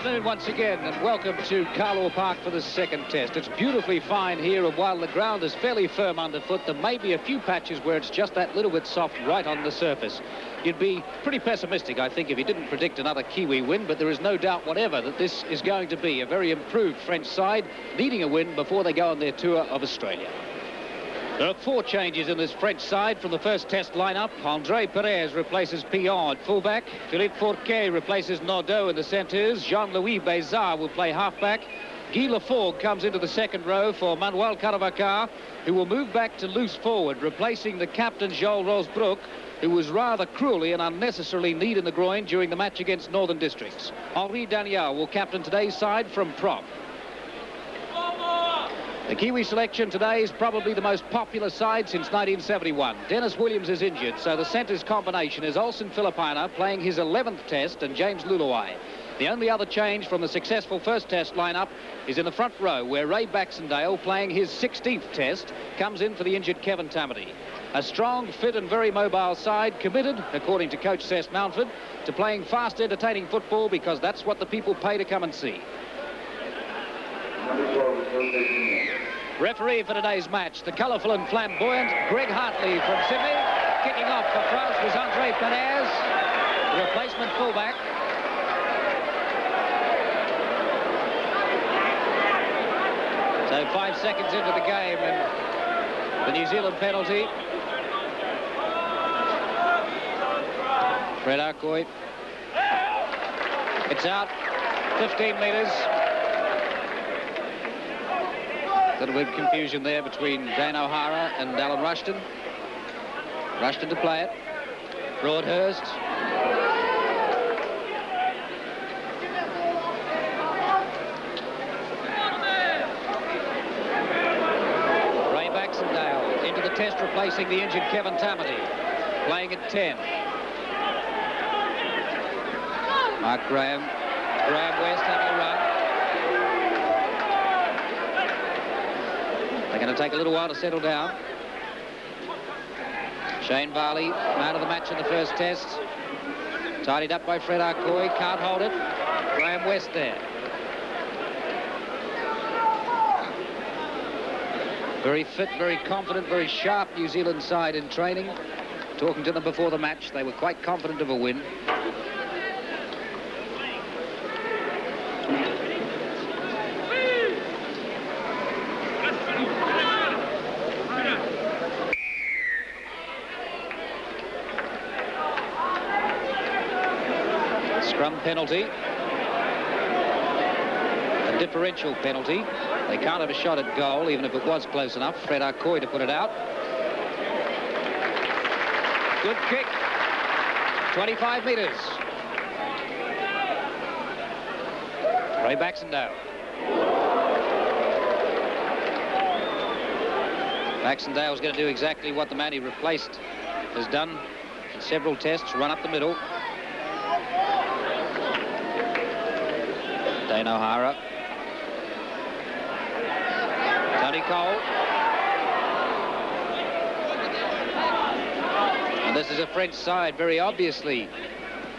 afternoon once again, and welcome to Carlaw Park for the second test. It's beautifully fine here, and while the ground is fairly firm underfoot, there may be a few patches where it's just that little bit soft right on the surface. You'd be pretty pessimistic, I think, if you didn't predict another Kiwi win, but there is no doubt whatever that this is going to be a very improved French side needing a win before they go on their tour of Australia. There are 4 changes in this French side from the first test lineup. André Perez replaces Pillon at fullback. Philippe Fourquet replaces Naudot in the centres. Jean-Louis Bézard will play halfback. Guy Lafforgue comes into the second row for Manuel Caravaca, who will move back to loose forward, replacing the captain Joel Rosbrook, who was rather cruelly and unnecessarily kneed in the groin during the match against Northern Districts. Henri Daniel will captain today's side from prop. The Kiwi selection today is probably the most popular side since 1971. Dennis Williams is injured, so the centres combination is Olsen Filipina playing his 11th test and James Luluai. The only other change from the successful first test lineup is in the front row, where Ray Baxendale, playing his 16th test, comes in for the injured Kevin Tamati. A strong, fit and very mobile side, committed, according to coach Cess Mountford, to playing fast, entertaining football, because that's what the people pay to come and see. Referee for today's match, the colourful and flamboyant Greg Hartley from Sydney. Kicking off for France was André Perez, the replacement fullback. So 5 seconds into the game and the New Zealand penalty. Fred Arcoy. It's out, 15 metres. A little bit of confusion there between Dan O'Hara and Alan Rushton. Rushton to play it. Broadhurst. Ray Baxendale into the test, replacing the injured Kevin Tamati. Playing at 10. Mark Graham. Graham West having a run. They're going to take a little while to settle down. Shane Varley, man of the match in the first test. Tidied up by Fred Arcoy, can't hold it. Graham West there. Very fit, very confident, very sharp New Zealand side in training. Talking to them before the match, they were quite confident of a win. Scrum penalty. A differential penalty. They can't have a shot at goal, even if it was close enough. Fred Arcoy to put it out. Good kick. 25 metres. Ray Baxendale. Baxendale's going to do exactly what the man he replaced has done in several tests, run up the middle. Dane O'Hara. Tony Cole. And this is a French side very obviously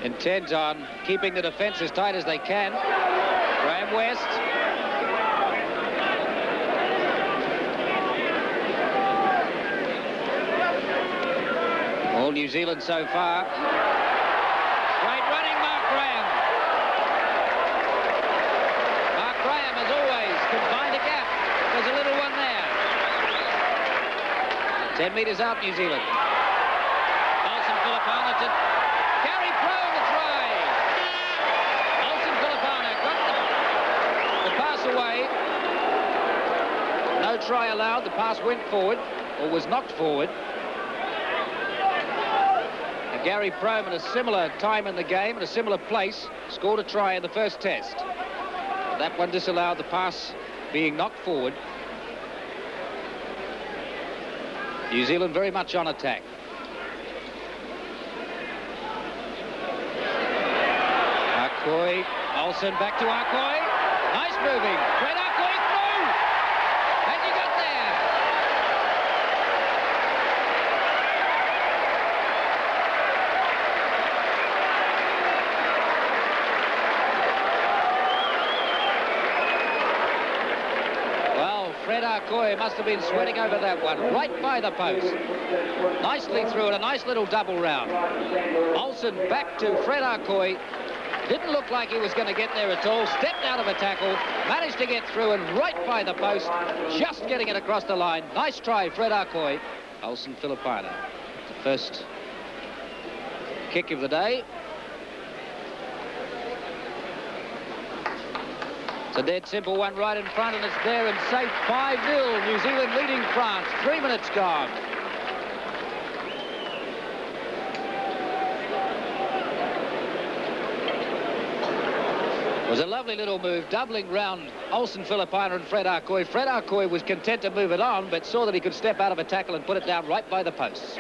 intent on keeping the defence as tight as they can. Graham West. All New Zealand so far. Great running, Mark Graham. Mark Graham, as always, can find a gap. There's a little one there. 10 metres out, New Zealand. Olsen Filipina to Gary Prone to try. Olsen Filipina got the pass away. No try allowed. The pass went forward, or was knocked forward. And Gary Prome, at a similar time in the game, at a similar place, scored a try in the first test. That one disallowed, the pass being knocked forward. New Zealand very much on attack. Arcoy, Olsen back to Arcoy. Nice moving. Fred Arcoy through. And you got there. Fred Arcoy must have been sweating over that one. Right by the post. Nicely through it, a nice little double round. Olsen back to Fred Arcoy. Didn't look like he was going to get there at all. Stepped out of a tackle, managed to get through and right by the post. Just getting it across the line. Nice try, Fred Arcoy. Olsen Filipina. The first kick of the day. It's a dead simple one right in front, and it's there and safe. 5-0, New Zealand leading France. 3 minutes gone. It was a lovely little move, doubling round Olsen Filipina and Fred Arcoy. Fred Arcoy was content to move it on, but saw that he could step out of a tackle and put it down right by the posts.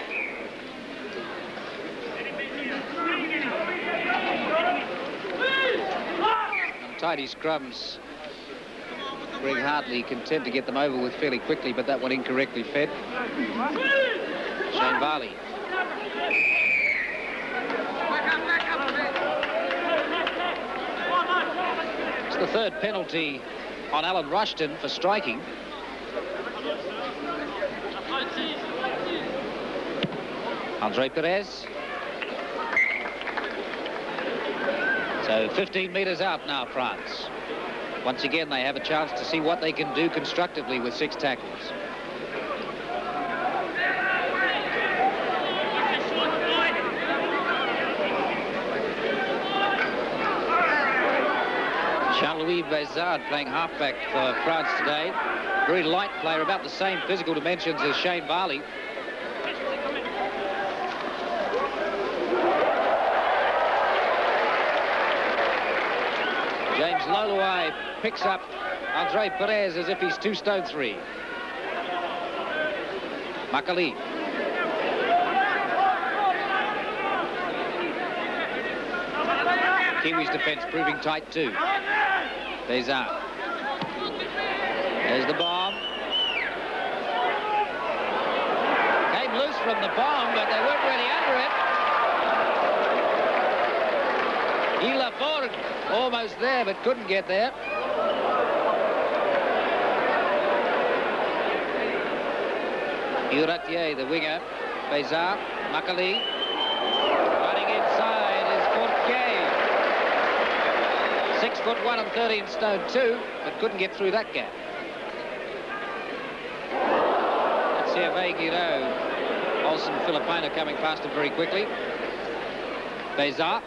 Tidy scrums. Greg Hartley content to get them over with fairly quickly, but that one incorrectly fed. Shane Varley. It's the third penalty on Alan Rushton for striking. Andre Perez. So 15 metres out now, France. Once again, they have a chance to see what they can do constructively with 6 tackles. Jean-Louis Bézard playing halfback for France today. Very light player, about the same physical dimensions as Shane Varley. James Loluai picks up Andre Perez as if he's 2 stone 3. Makali. Kiwis defence proving tight too. Bézard. There's the bomb. Came loose from the bomb, but they weren't really under it. Guy Lafort almost there, but couldn't get there. Uratier, the winger. Bézard. Makali. Running inside is Fortier. 6'1" and 13 stone 2, but couldn't get through that gap. That's Hervé Guiraud. Olsen Filipina coming past him very quickly. Bézard.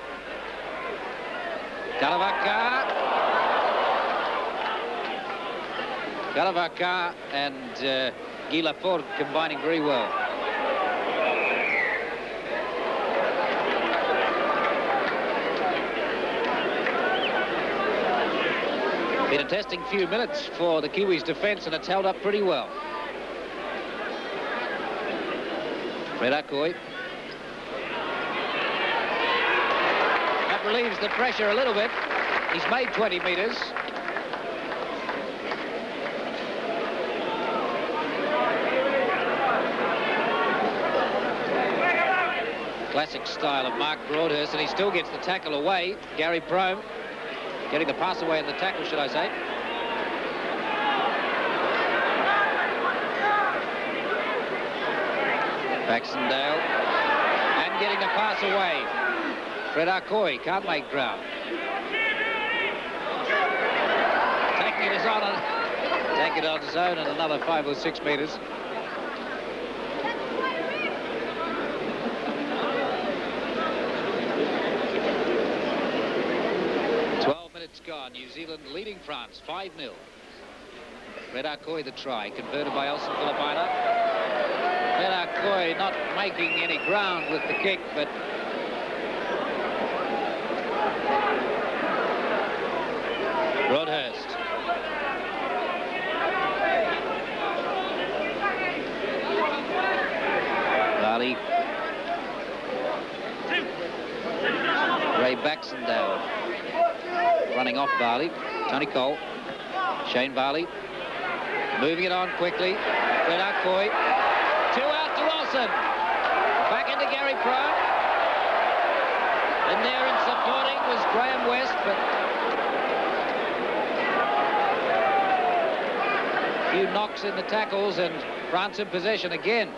Garavaka and Guy Lafort combining very well. Been a testing few minutes for the Kiwis' defence, and it's held up pretty well. Fred Arcoy. That relieves the pressure a little bit. He's made 20 metres. Classic style of Mark Broadhurst, and he still gets the tackle away. Gary Prome getting the pass away in the tackle, should I say. Baxendale, and getting the pass away. Fred Arcoy can't make ground. Taking it on his own and another 5 or 6 metres. Gone. New Zealand leading France 5-0. Fred Arcoy the try, converted by Olsen Filipina. Fred Arcoy not making any ground with the kick, but Broadhurst. Varley. Ray Baxendale. Running off Varley. Tony Cole. Shane Varley. Moving it on quickly. Fred Arcoy. 2 out to Olsen. Back into Gary Prome. In there and supporting was Graham West, but a few knocks in the tackles, and France in possession again.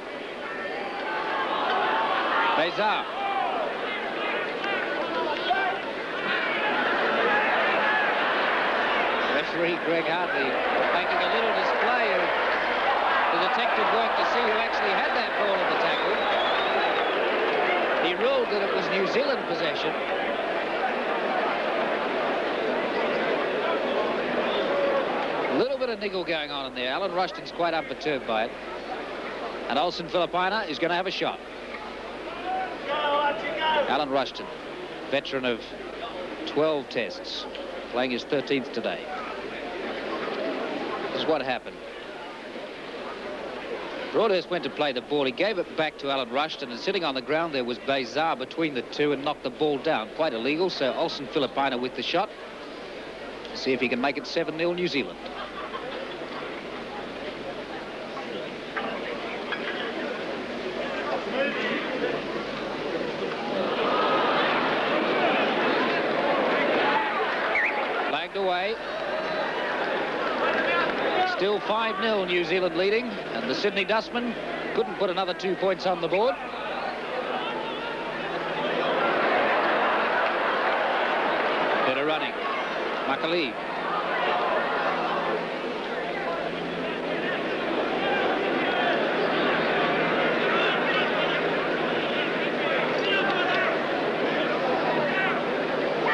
Bézard. Referee Greg Hartley making a little display of the detective work to see who actually had that ball in the tackle. He ruled that it was New Zealand possession. A little bit of niggle going on in there. Alan Rushton's quite unperturbed by it. And Olsen Filipina is going to have a shot. Alan Rushton, veteran of 12 tests, playing his 13th today. This is what happened. Broadhurst went to play the ball. He gave it back to Alan Rushton, and sitting on the ground there was Bézard between the two and knocked the ball down. Quite illegal, so Olsen Filipina with the shot. See if he can make it 7-0 New Zealand. Flagged away. Still 5-0 New Zealand leading, and the Sydney Dustmen couldn't put another 2 points on the board. Bit of running. McAlee.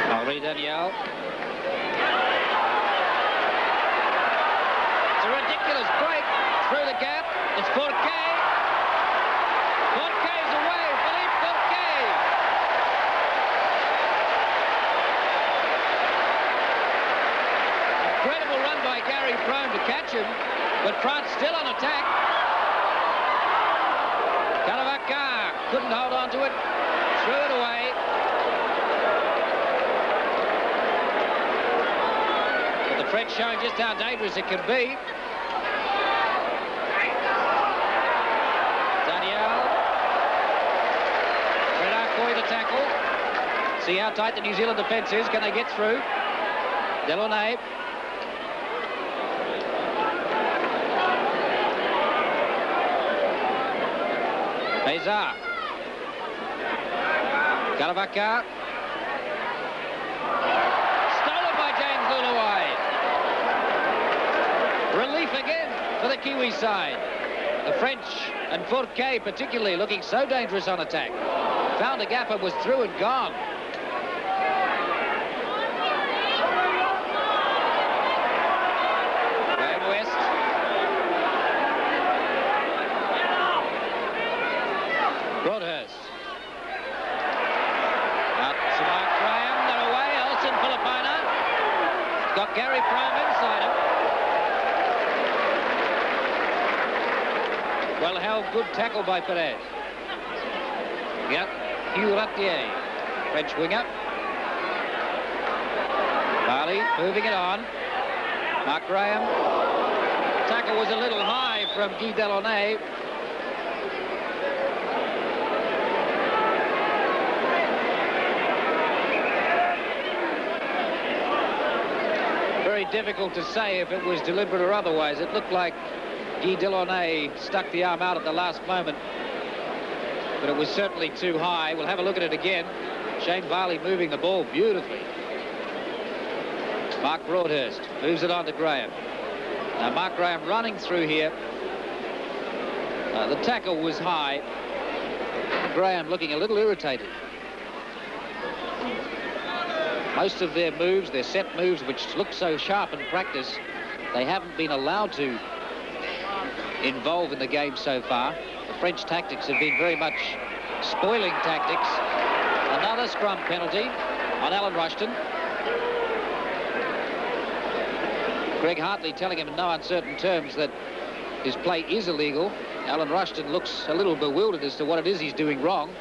Henri Daniel. It's a ridiculous break through the gap. It's Fourcade. Fourcade's away. Philippe Fourcade. Incredible run by Gary Prone to catch him, but France still on attack. Caravacca couldn't hold on to it. Threw it away. But the French showing just how dangerous it can be. The tackle. See how tight the New Zealand defence is. Can they get through? Delaunay. Bézard. Caravacca. Stolen by James Luluai. Relief again for the Kiwi side. The French and Fourcade particularly looking so dangerous on attack. Found a gap and was through and gone. Graham West. Broadhurst. Out to Mark Graham. They're away. Olsen Filipina. Got Gary Prome inside him. Well held, good tackle by Perez. Yep. Hugh Ratier, French winger. Varley moving it on. Mark Graham. Tackle was a little high from Guy Delaunay. Very difficult to say if it was deliberate or otherwise. It looked like Guy Delaunay stuck the arm out at the last moment. But it was certainly too high. We'll have a look at it again. Shane Varley moving the ball beautifully. Mark Broadhurst moves it on to Graham. Now Mark Graham running through here. The tackle was high. Graham looking a little irritated. Most of their moves, their set moves, which look so sharp in practice, they haven't been allowed to involve in the game so far. The French tactics have been very much spoiling tactics. Another scrum penalty on Alan Rushton. Greg Hartley telling him in no uncertain terms that his play is illegal. Alan Rushton looks a little bewildered as to what it is he's doing wrong.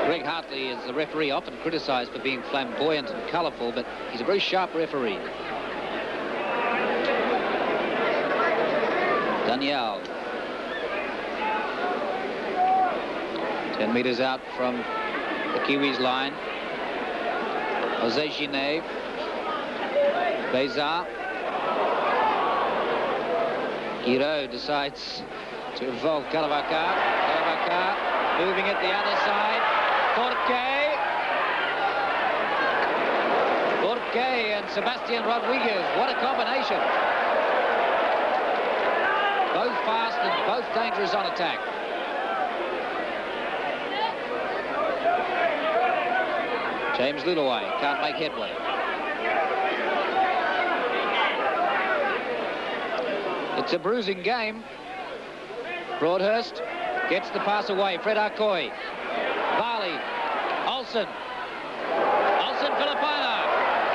Greg Hartley is the referee, often criticised for being flamboyant and colourful, but he's a very sharp referee. Daniel. 10 metres out from the Kiwis line. Jose Ginet. Bézard. Giraud decides to involve Carvajal. Carvajal moving at the other side. Forqué. Forqué and Sebastian Rodriguez. What a combination. Both fast and both dangerous on attack. James Lulaway can't make headway. It's a bruising game. Broadhurst gets the pass away. Fred Arcoy. Varley. Olsen. Olsen Filipina.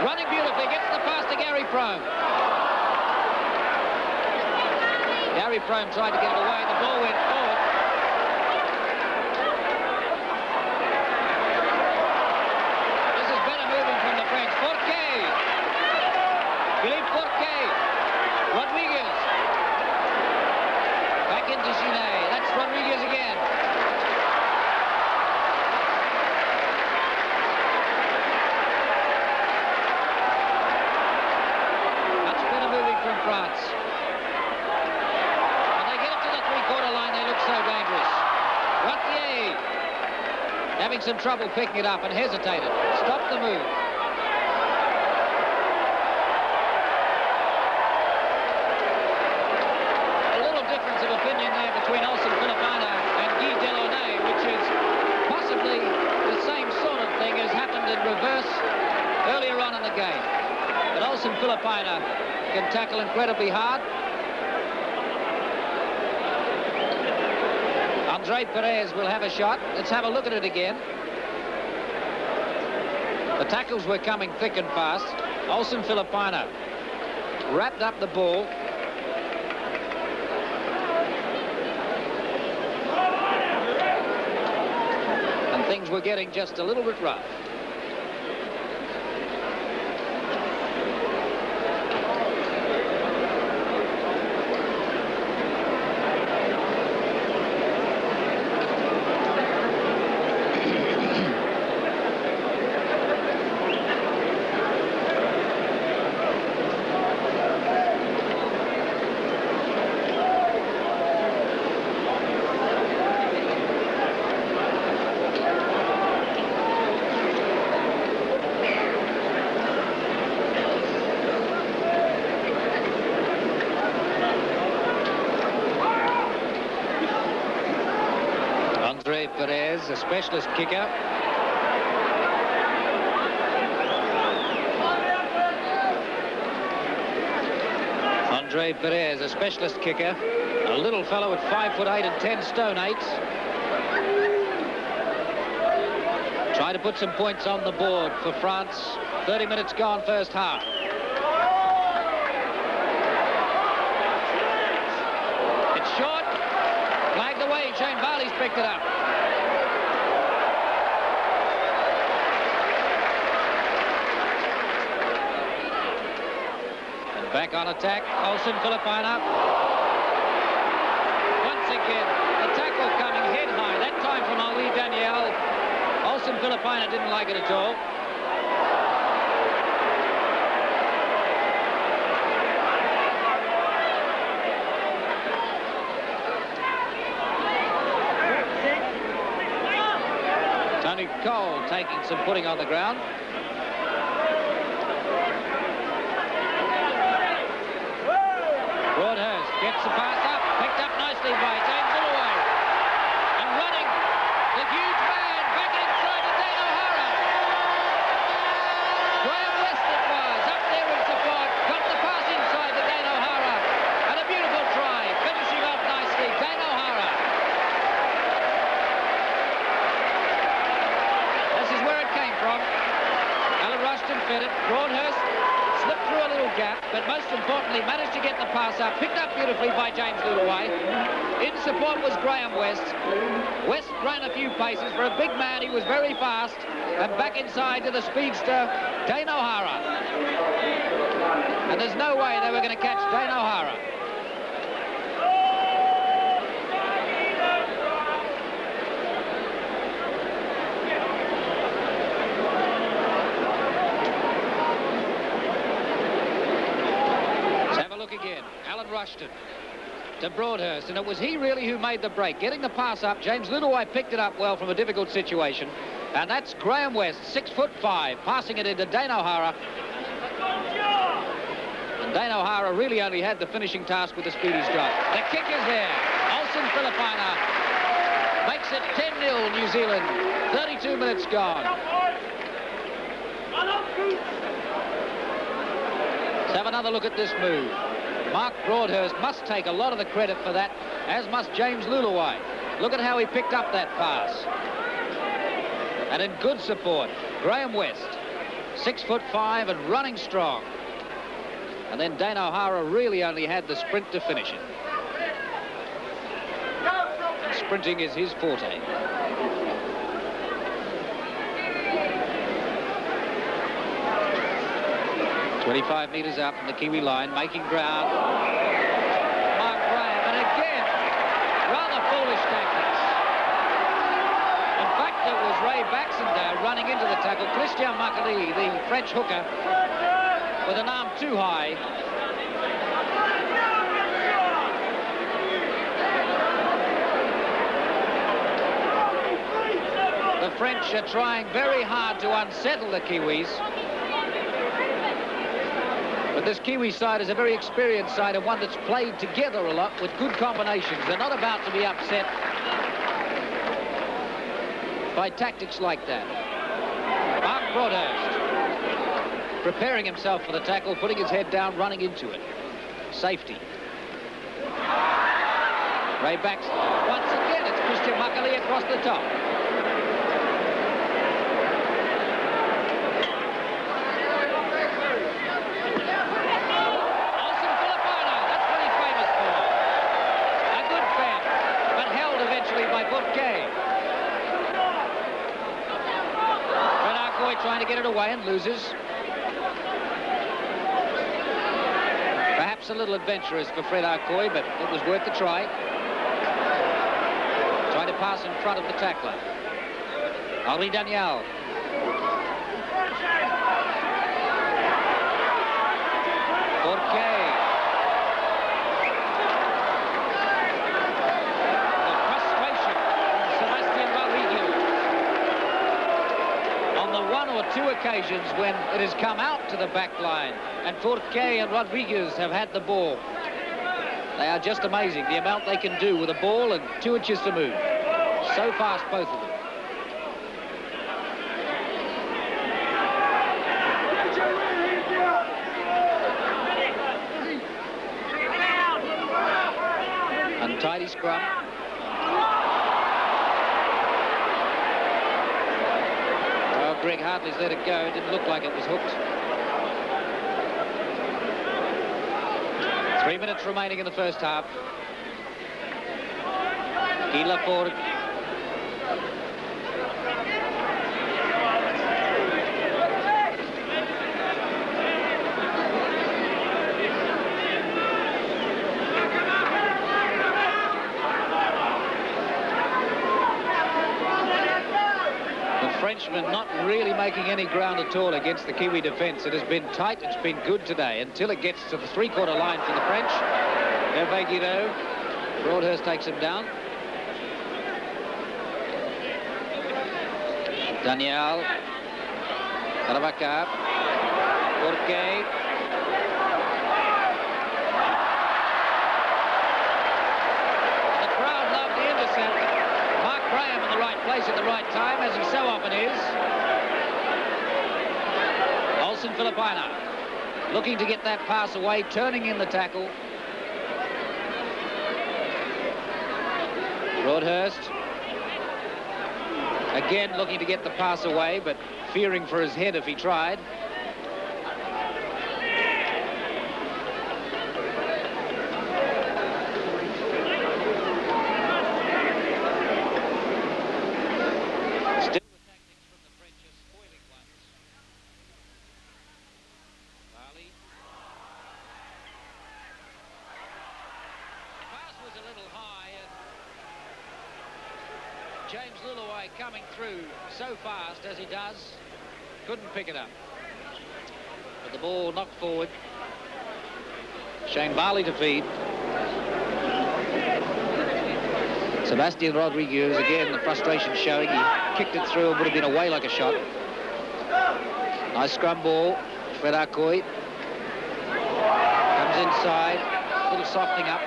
Running beautifully. Gets the pass to Gary Prome. Gary Prome tried to get it away. The ball went forward. This is better moving from the French. Forqué. Philippe Forqué. Rodriguez. Back into Ginet. That's Rodriguez again. Much better moving from France. When they get it to the three-quarter line, they look so dangerous. Ratier having some trouble picking it up and hesitated. Stopped the move. Opinion there between Olsen Filipina and Guy Delaunay, which is possibly the same sort of thing as happened in reverse earlier on in the game. But Olsen Filipina can tackle incredibly hard. Andre Perez will have a shot. Let's have a look at it again. The tackles were coming thick and fast. Olsen Filipina wrapped up the ball. Things were getting just a little bit rough. Perez, a specialist kicker. Andre Perez, a specialist kicker. A little fellow at 5'8" and 10 stone 8. Try to put some points on the board for France. 30 minutes gone, first half. It's short. Flagged away. Shane Varley's picked it up. And back on attack. Olsen Filipina. Once again, the tackle coming head high. That time from Henri Daniel. Olsen Filipina didn't like it at all. Tony Cole taking some putting on the ground. Broadhurst gets the pass up, picked up nicely by James Lillaway. And running, the huge man back inside to Dane O'Hara. Graham West it was, up there in support, got the pass inside to Dane O'Hara. And a beautiful try, finishing off nicely, Dane O'Hara. This is where it came from. Alan Rushton fed it, Broadhurst slipped through a little gap, but most importantly managed to get the pass up, picked up beautifully by James Lillaway. In support was Graham West. West ran a few paces. For a big man, he was very fast. And back inside to the speedster, Dane O'Hara. And there's no way they were going to catch Dane O'Hara. John Rushton to Broadhurst, and it was he really who made the break. Getting the pass up, James Lillywhite picked it up well from a difficult situation. And that's Graham West, 6'5", passing it into Dane O'Hara. And Dane O'Hara really only had the finishing task with the speedy strike. The kick is there. Olsen Filipina makes it 10-0 New Zealand. 32 minutes gone. Let's have another look at this move. Mark Broadhurst must take a lot of the credit for that, as must James Lillywhite. Look at how he picked up that pass. And in good support, Graham West, 6'5" and running strong. And then Dane O'Hara really only had the sprint to finish it. And sprinting is his forte. "25 metres out from the Kiwi line, making ground. Mark Graham, and again, rather foolish tactics. In fact, it was Ray Baxendale running into the tackle. Christian Makali, the French hooker, with an arm too high. The French are trying very hard to unsettle the Kiwis. But this Kiwi side is a very experienced side, and one that's played together a lot with good combinations. They're not about to be upset by tactics like that. Mark Broadhurst preparing himself for the tackle, putting his head down, running into it. Safety. Ray Baxter. Once again, it's Christian Makali across the top. Olsen Filipina, that's what he's famous for. A good fend, but held eventually by Bourke. Fred Arcoy trying to get it away and loses. Perhaps a little adventurous for Fred Arcoy, but it was worth the try. Trying to pass in front of the tackler. Henri Daniel. Bourke. The frustration from Sebastian Rodriguez. On the one or two occasions when it has come out to the back line and Bourke and Rodriguez have had the ball. They are just amazing, the amount they can do with a ball and 2 inches to move. So fast, both of them. Untidy scrum. Oh, Greg Hartley's let it go. It didn't look like it was hooked. 3 minutes remaining in the first half. Guy Laforde. Frenchman not really making any ground at all against the Kiwi defence. It has been tight, it's been good today, until it gets to the three-quarter line for the French. Hervé Guiraud. Broadhurst takes him down. Daniel. Caravaca. Bourke. The crowd loved the intercept. Mark Graham in the right place at the right time, as he so often is. Olsen Filipina looking to get that pass away, turning in the tackle. Broadhurst again looking to get the pass away, but fearing for his head if he tried. James Lillywhite coming through so fast as he does, couldn't pick it up. But the ball knocked forward. Shane Barley to feed. Sebastian Rodriguez, again, the frustration showing. He kicked it through and would have been away like a shot. Nice scrum ball. Fred Arcoy comes inside. A little softening up.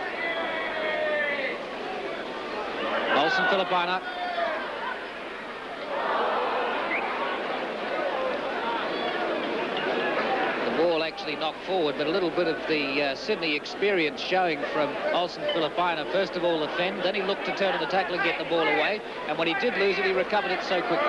Olsen Filipina. Ball actually knocked forward, but a little bit of the Sydney experience showing from Olsen Filipina. First of all, the fend, then he looked to turn to the tackle and get the ball away, and when he did lose it, he recovered it so quickly.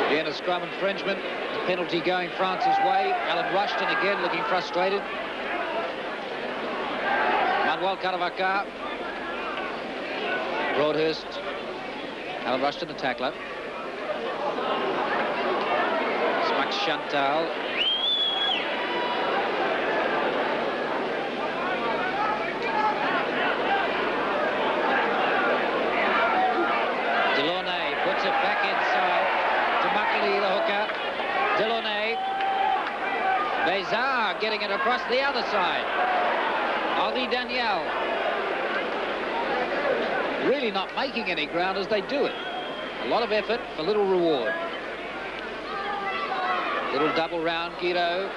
Again, a scrum infringement. The penalty going France's way. Alan Rushton again looking frustrated. Manuel Caravaca. Broadhurst. Alan Rushton, the tackler. Max Chantal. Delaunay puts it back inside. Muckley, the hooker. Delaunay. Bézard getting it across the other side. Henri Daniel. Really not making any ground as they do it. A lot of effort for little reward. Little double round, Guido.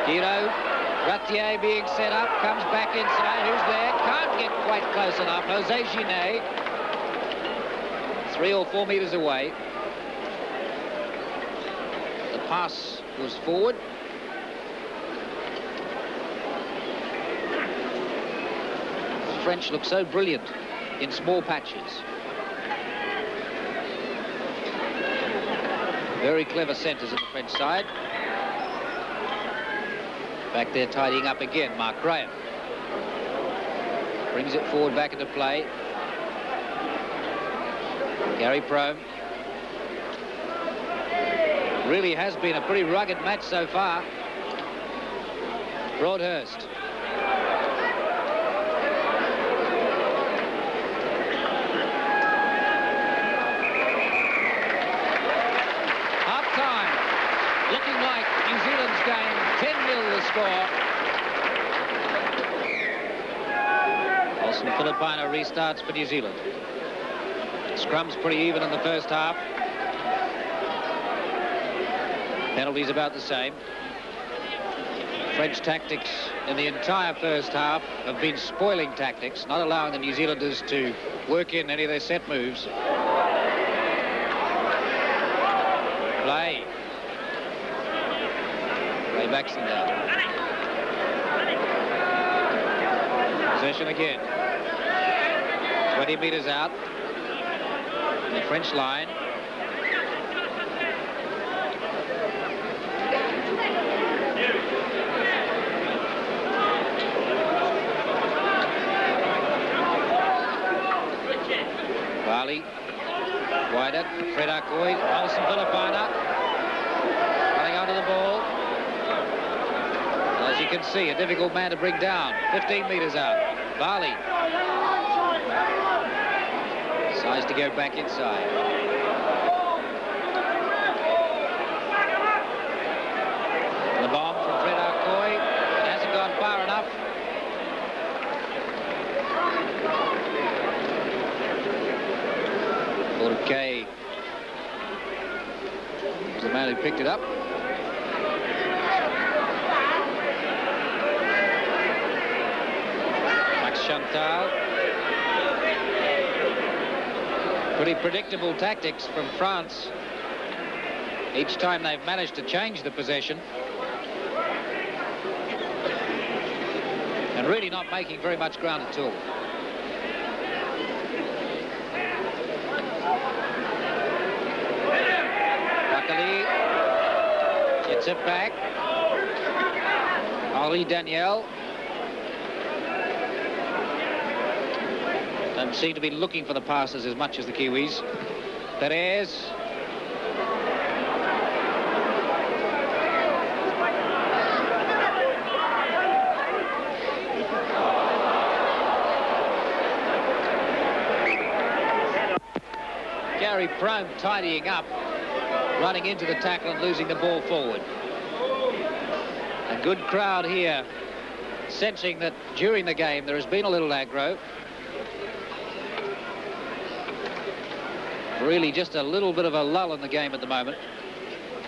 Guido. Ratier being set up. Comes back inside. Who's there? Can't get quite close enough. Jose Ginet. 3 or 4 metres away. Pass was forward. The French look so brilliant in small patches. Very clever centres at the French side. Back there tidying up again, Mark Graham. Brings it forward back into play. Gary Prome. Really has been a pretty rugged match so far. Broadhurst. Half-time. Looking like New Zealand's game. 10-0 the score. Olsen Filipina restarts for New Zealand. Scrum's pretty even in the first half. Penalties about the same. French tactics in the entire first half have been spoiling tactics, not allowing the New Zealanders to work in any of their set moves. Play. Ray Baxendale. Possession again. 20 metres out. The French line. Barley, wider, Fred Arcoy, Olsen Filipina, running onto the ball. As you can see, a difficult man to bring down, 15 metres out. Barley. Decides to go back inside. The bomb from Fred Arcoy. It hasn't gone far enough. Kay was the man who picked it up. Max Chantal. Pretty predictable tactics from France. Each time they've managed to change the possession. And really not making very much ground at all. Gets it back. Henri Daniel. Don't seem to be looking for the passes as much as the Kiwis. Perez. Gary Prome tidying up, running into the tackle and losing the ball forward. A good crowd here, sensing that during the game there has been a little aggro. Really just a little bit of a lull in the game at the moment.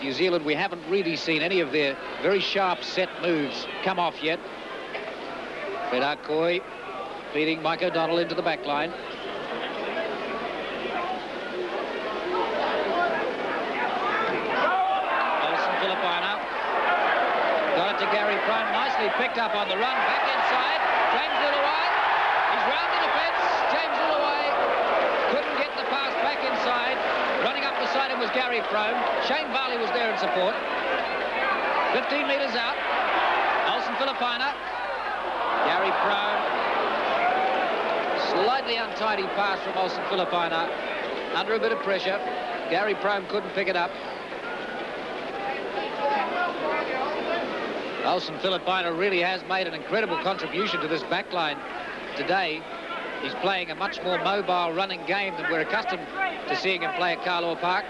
New Zealand, we haven't really seen any of their very sharp set moves come off yet. Fred Arcoy feeding Mike O'Donnell into the back line. Got it to Gary Prome, nicely picked up on the run, back inside, James Lillaway, he's round the defence, James Lillaway couldn't get the pass back inside, running up beside him was Gary Prome, Shane Varley was there in support, 15 metres out, Olsen Filipina, Gary Prome, slightly untidy pass from Olsen Filipina, under a bit of pressure, Gary Prome couldn't pick it up. Olsen Filipina really has made an incredible contribution to this backline today. He's playing a much more mobile running game than we're accustomed to seeing him play at Carlaw Park.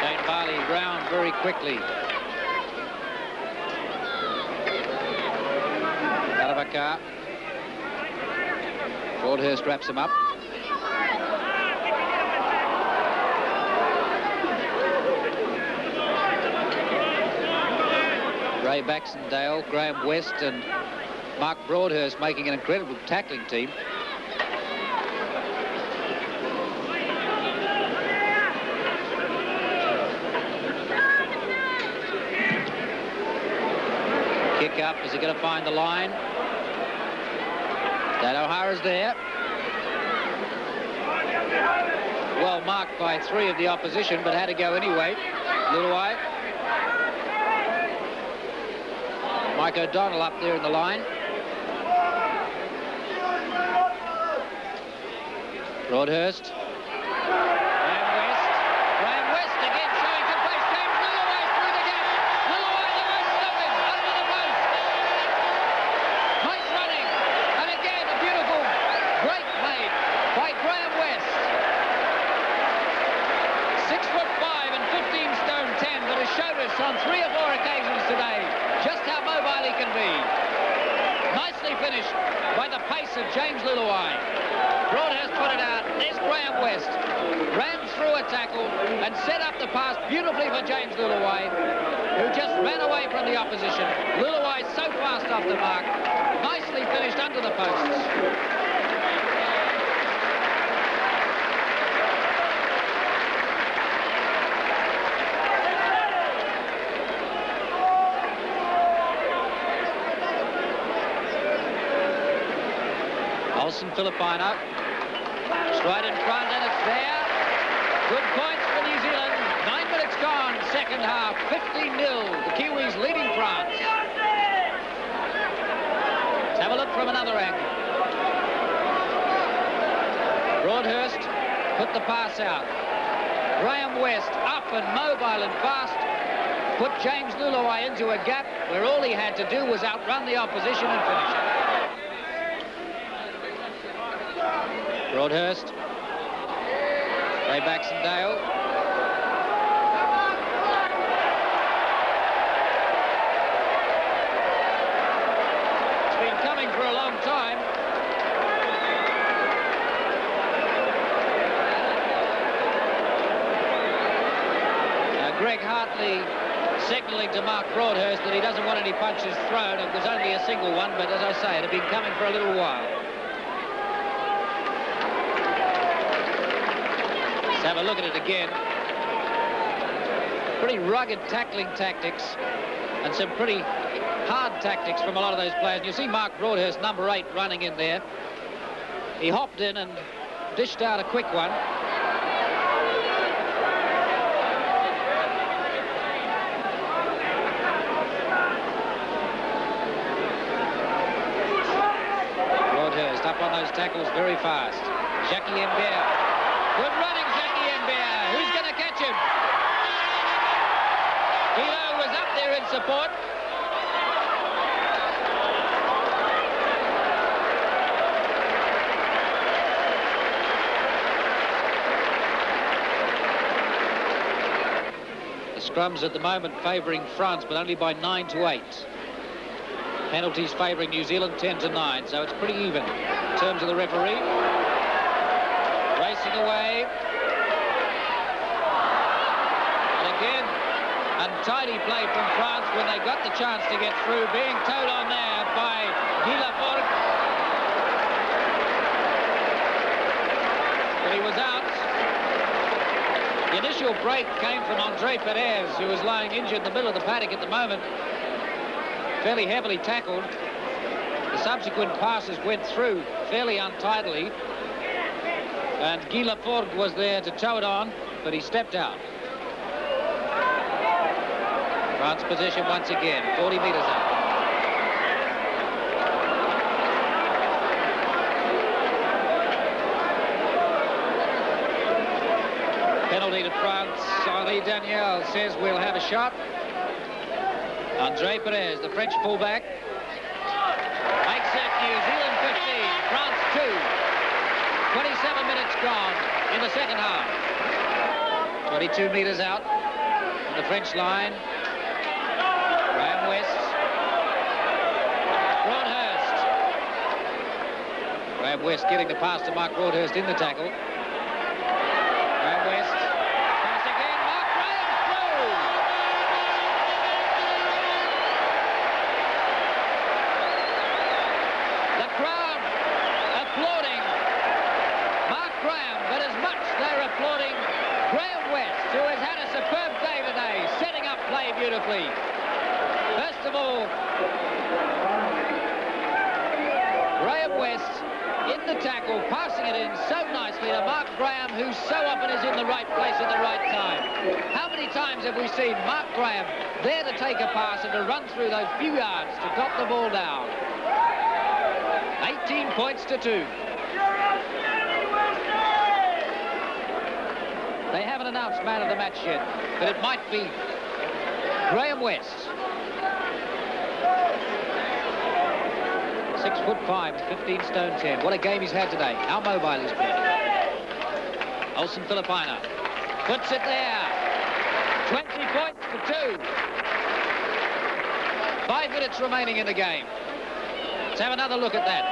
Shane Varley round very quickly. Karavaka. Broadhurst wraps him up. Ray Baxendale, Graham West and Mark Broadhurst making an incredible tackling team. Kick up, is he going to find the line? Dan O'Hara's there. Well marked by 3 of the opposition, but had to go anyway. Lillaway. Mike O'Donnell up there in the line. Broadhurst. Graham West again showing some pace. James Lillaway through the gap. Lillaway almost stopping under the post. Nice running. And again a beautiful break made by Graham West. 6'5" and 15 stone 10, but has showed us on 3 or 4 occasions today just how mobile he can be. Nicely finished by the pace of James Lillaway. Broadhurst put it out. There's Graham West. Ran through a tackle and set up the pass beautifully for James Lillaway, who just ran away from the opposition. Lillaway so fast off the mark. Nicely finished under the posts. Olsen Filipina, straight in front, and it's there. Good points for New Zealand. 9 minutes gone, second half, 15-0. The Kiwis leading France. Let's have a look from another angle. Broadhurst put the pass out. Graham West up and mobile and fast. Put James Lillaway into a gap where all he had to do was outrun the opposition and finish it. Broadhurst, Ray Baxendale. It's been coming for a long time. Greg Hartley signalling to Mark Broadhurst that he doesn't want any punches thrown. It was only a single one, but as I say, it had been coming for a little while. Let's have a look at it again. Pretty rugged tackling tactics and some pretty hard tactics from a lot of those players. And you see Mark Broadhurst, number 8, running in there. He hopped in and dished out a quick one. those tackles very fast. Jackie Embert. Good running, Jackie Embert. Who's going to catch him? Guido was up there in support. The scrums at the moment favouring France, but only by 9-8. Penalties favouring New Zealand 10-9, so it's pretty even in terms of the referee. Racing away. And again, untidy play from France when they got the chance to get through, being towed on there by Guy Lafforgue. But he was out. The initial break came from Andre Perez, who was lying injured in the middle of the paddock at the moment. Fairly heavily tackled. The subsequent passes went through fairly untidily. And Guy Lafforgue was there to tow it on, but he stepped out. France position once again, 40 metres out. Penalty to France. Henri Daniel says we'll have a shot. Andre Perez, the French fullback, makes it New Zealand 15, France 2. 27 minutes gone in the second half. 22 metres out from the French line. Graham West. Broadhurst. Graham West getting the pass to Mark Broadhurst in the tackle. Graham West. Pass again. Mark Graham through. The crowd applauding Mark Graham, but as much they're applauding Graham West, who has had a superb day today, setting up play beautifully. First of all, Graham West in the tackle, passing it in so nicely to Mark Graham, who so often is in the right place at the right time. How many times have we seen Mark Graham there to take a pass and to run through those few yards to drop the ball down? 18 points to 2. They haven't announced man of the match yet, but it might be Graham West. 6'5", 15 stone 10. What a game he's had today. How mobile he's been. Olsen Filipina puts it there. 20 points to 2. 5 minutes remaining in the game. Let's have another look at that.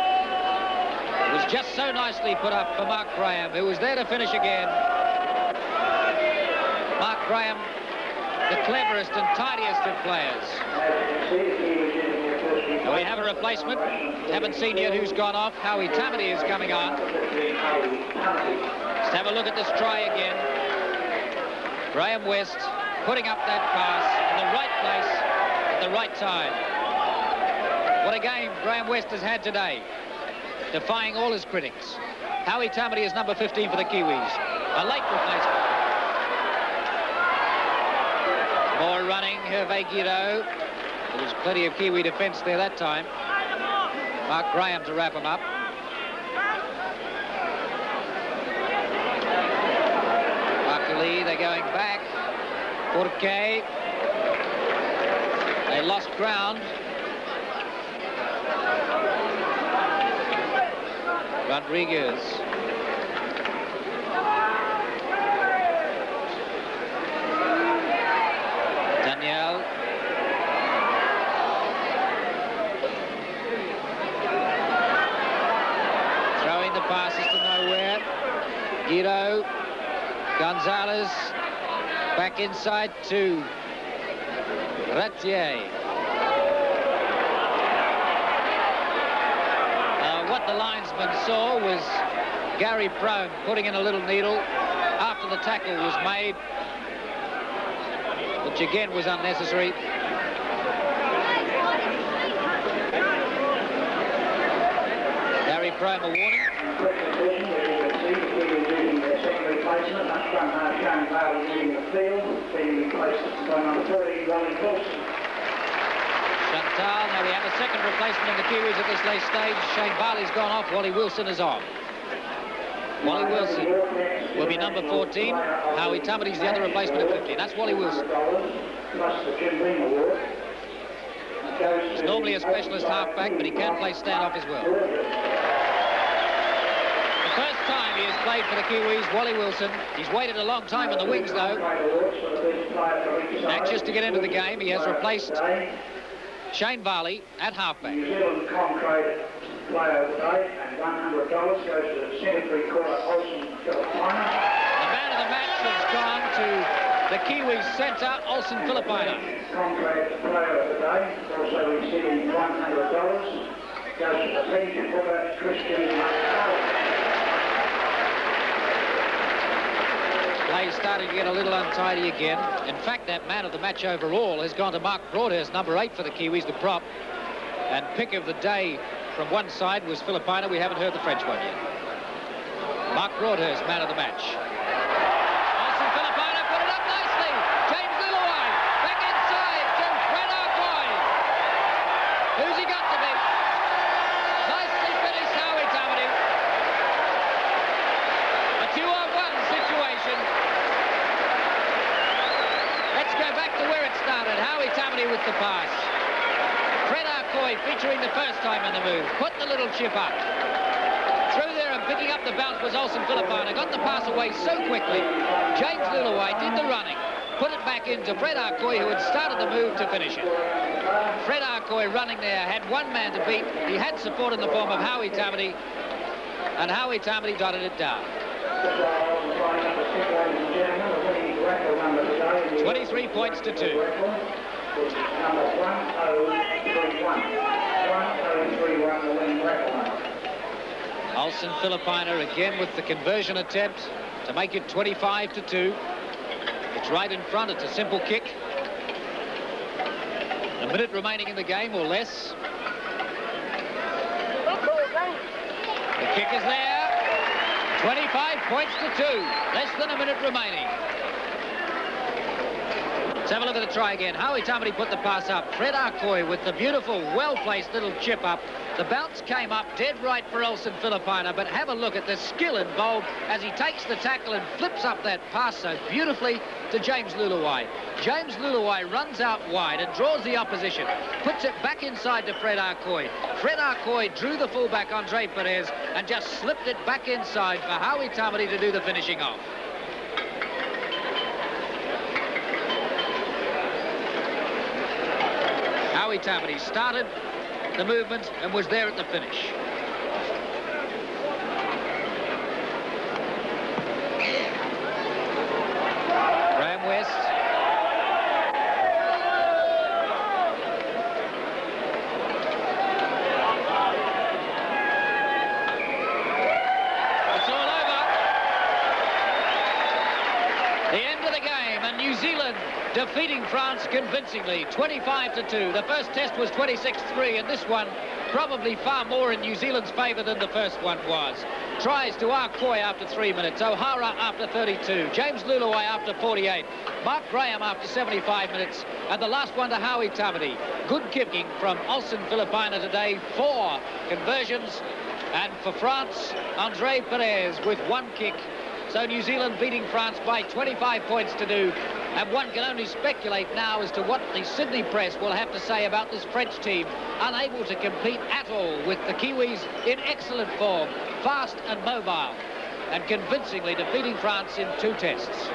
It was just so nicely put up for Mark Graham, who was there to finish again. Mark Graham, the cleverest and tidiest of players. And we have a replacement. Haven't seen yet who's gone off. Howie Tamati is coming on. Let's have a look at this try again. Graham West putting up that pass in the right place at the right time. What a game Graham West has had today, defying all his critics. Howie Tamati is number 15 for the Kiwis. A late replacement. More running, Hervé Guido. There was plenty of Kiwi defence there that time. Mark Graham to wrap him up. Luckily, they're going back. Forquet. They lost ground. Rodriguez. Daniel. Throwing the passes to nowhere. Guido. Gonzalez. Back inside to Ratier. What the linesman saw was Gary Prone putting in a little needle after the tackle was made, which again was unnecessary. Gary Prone a warning. Chantal. Now we have a second replacement in the Kiwis at this late stage. Shane Varley's gone off. Wally Wilson is on. Wally Wilson will be number 14. Howie Tamati's the other replacement at 15. That's Wally Wilson. He's normally a specialist halfback, but he can play stand-off as well. The first time he has played for the Kiwis, Wally Wilson. He's waited a long time in the wings, though. Anxious to get into the game, he has replaced Shane Varley at halfback. New Zealand Comtrade player of the day, and $100 goes to the centre quarter, Olsen Filipina. The man of the match has gone to the Kiwis centre, Olsen Filipina. Comtrade player of the day, also receiving $100, goes to the Fiji hooker, Christian McCullough. Play starting to get a little untidy again. In fact, that man of the match overall has gone to Mark Broadhurst, number 8 for the Kiwis, the prop. And pick of the day from one side was Filipina. We haven't heard the French one yet. Mark Broadhurst, man of the match. Olsen Filipina put it up nicely. James Luluai back inside to Fred Arcoy. Who's he got to be? Nicely finished, Howie Tamati. A 2-on-1 situation. Let's go back to where it started. Howie Tamati with the pass. Fred Arcoy featuring the first time in the move. Put the little chip up. Through there and picking up the bounce was Olsen Filipina. Got the pass away so quickly. James Luluai did the running. Put it back into Fred Arcoy, who had started the move to finish it. Fred Arcoy running there, had one man to beat. He had support in the form of Howie Tamati. And Howie Tamati dotted it down. 23 points to 2. Number 1031. 1031, the winning record. Olsen Filipina again with the conversion attempt to make it 25 to 2. It's right in front. It's a simple kick. A minute remaining in the game or less. The kick is there. 25 points to 2. Less than a minute remaining. Let's have a look at the try again. Howie Tamati put the pass up. Fred Arcoy with the beautiful, well-placed little chip up. The bounce came up dead right for Olsen Filipina, but have a look at the skill involved as he takes the tackle and flips up that pass so beautifully to James Luluai. James Luluai runs out wide and draws the opposition, puts it back inside to Fred Arcoy. Fred Arcoy drew the fullback Andre Perez and just slipped it back inside for Howie Tamati to do the finishing off. Howie Tamati started the movement and was there at the finish. Graham West. It's all over. The end of the game, and New Zealand defeating France convincingly, 25 to 2. The first test was 26-3, and this one probably far more in New Zealand's favour than the first one was. Tries to Arcoy after 3 minutes, O'Hara after 32, James Luluai after 48, Mark Graham after 75 minutes, and the last one to Howie Tamati. Good kicking from Olsen Filipina today, 4 conversions, and for France, Andre Perez with 1 kick. So New Zealand beating France by 25 points to 2. And one can only speculate now as to what the Sydney press will have to say about this French team, unable to compete at all with the Kiwis in excellent form, fast and mobile, and convincingly defeating France in 2 tests.